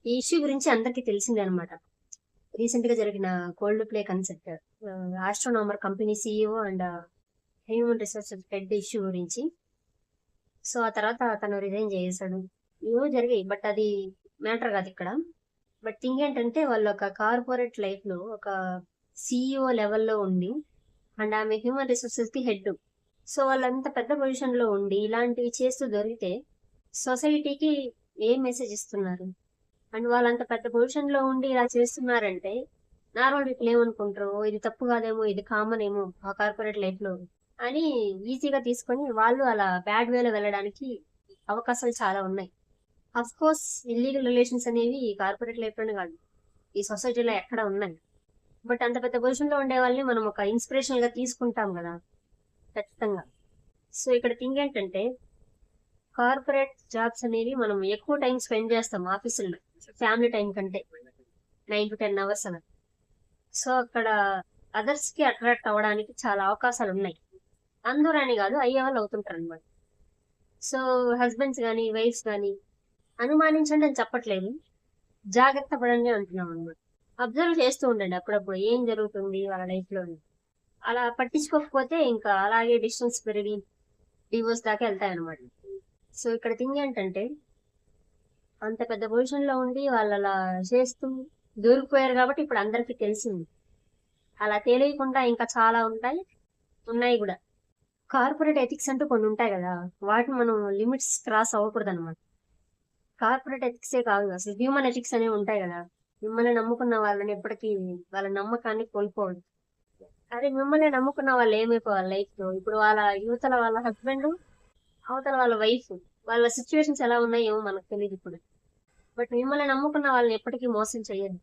ఈ ఇష్యూ గురించి అందరికీ తెలిసిందే అనమాట. రీసెంట్ గా జరిగిన cold play concept, astronomer company CEO and human resources head issue గురించి. సో ఆ తర్వాత తను రిజైన్ చేశాడు. ఏవో జరిగాయి, బట్ అది మ్యాటర్ కాదు ఇక్కడ. బట్ థింగ్ ఏంటంటే వాళ్ళు ఒక కార్పొరేట్ లైఫ్ లో ఒక సీఈఓ లెవెల్లో ఉండి, అండ్ ఆమె హ్యూమన్ రిసోర్సెస్ కి హెడ్. సో వాళ్ళంత పెద్ద పొజిషన్ లో ఉండి ఇలాంటివి చేస్తూ దొరికితే సొసైటీకి ఏం మెసేజ్ ఇస్తున్నారు? అండ్ వాళ్ళంత పెద్ద పొజిషన్ లో ఉండి ఇలా చేస్తున్నారంటే నార్మల్ పీపుల్ ఏమనుకుంటారు, "ఓ, ఇది తప్పు కాదేమో, ఇది కామన్ ఏమో ఆ కార్పొరేట్ లైఫ్ లో" అని ఈజీగా తీసుకొని వాళ్ళు అలా బ్యాడ్ వేలో వెళ్ళడానికి అవకాశాలు చాలా ఉన్నాయి. అఫ్ కోర్స్ ఇల్లీగల్ రిలేషన్స్ అనేవి ఈ కార్పొరేట్ లైఫ్ లోనే కాదు, ఈ సొసైటీలో ఎక్కడ ఉన్నాయి. బట్ అంత పెద్ద పొజిషన్ లో ఉండే వాళ్ళని మనం ఒక ఇన్స్పిరేషన్ గా తీసుకుంటాం కదా, ఖచ్చితంగా. సో ఇక్కడ థింగ్ ఏంటంటే కార్పొరేట్ జాబ్స్ అనేవి మనం ఎక్కువ టైం స్పెండ్ చేస్తాం ఆఫీసుల్లో ఫ్యామిలీ టైం కంటే, 9 to 10 hours అలా. సో అక్కడ అదర్స్ కి అట్రాక్ట్ అవ్వడానికి చాలా అవకాశాలు ఉన్నాయి. అందరూ అని కాదు, అయ్యే వాళ్ళు అవుతుంటారు అనమాట. సో హస్బెండ్స్ కానీ వైఫ్స్ కానీ అనుమానించండి అని చెప్పట్లేదు, జాగ్రత్త పడండి అంటున్నాం అనమాట. అబ్జర్వ్ చేస్తూ ఉండండి అప్పుడప్పుడు ఏం జరుగుతుంది వాళ్ళ లైఫ్ లో అని. అలా పట్టించుకోకపోతే ఇంకా అలాగే డిస్టెన్స్ పెరిగి డివోర్స్ దాకా వెళ్తాయి అనమాట. సో ఇక్కడ థింగ్ ఏంటంటే అంత పెద్ద పొజిషన్ లో ఉండి వాళ్ళు అలా చేస్తూ దూరిపోయారు కాబట్టి ఇప్పుడు అందరికీ తెలిసింది. అలా తెలియకుండా ఇంకా చాలా ఉన్నాయి కూడా. కార్పొరేట్ ఎథిక్స్ అంటూ కొన్ని ఉంటాయి కదా, వాటిని మనం లిమిట్స్ క్రాస్ అవ్వకూడదు అనమాట. కార్పొరేట్ ఎథిక్సే కాదు, అసలు హ్యూమన్ ఎథిక్స్ అనేవి ఉంటాయి కదా. మిమ్మల్ని నమ్ముకున్న వాళ్ళని ఎప్పటికీ వాళ్ళ నమ్మకాన్ని కోల్పోవద్దు. అరే మిమ్మల్ని నమ్ముకున్న వాళ్ళు ఏమైపోవాలి లైఫ్ లో? ఇప్పుడు వాళ్ళ యువతల వాళ్ళ హస్బెండ్, అవతల వాళ్ళ వైఫ్, వాళ్ళ సిచ్యువేషన్స్ ఎలా ఉన్నాయో మనకు తెలియదు ఇప్పుడు. బట్ మిమ్మల్ని నమ్ముకున్న వాళ్ళని ఎప్పటికీ మోసం చేయదు.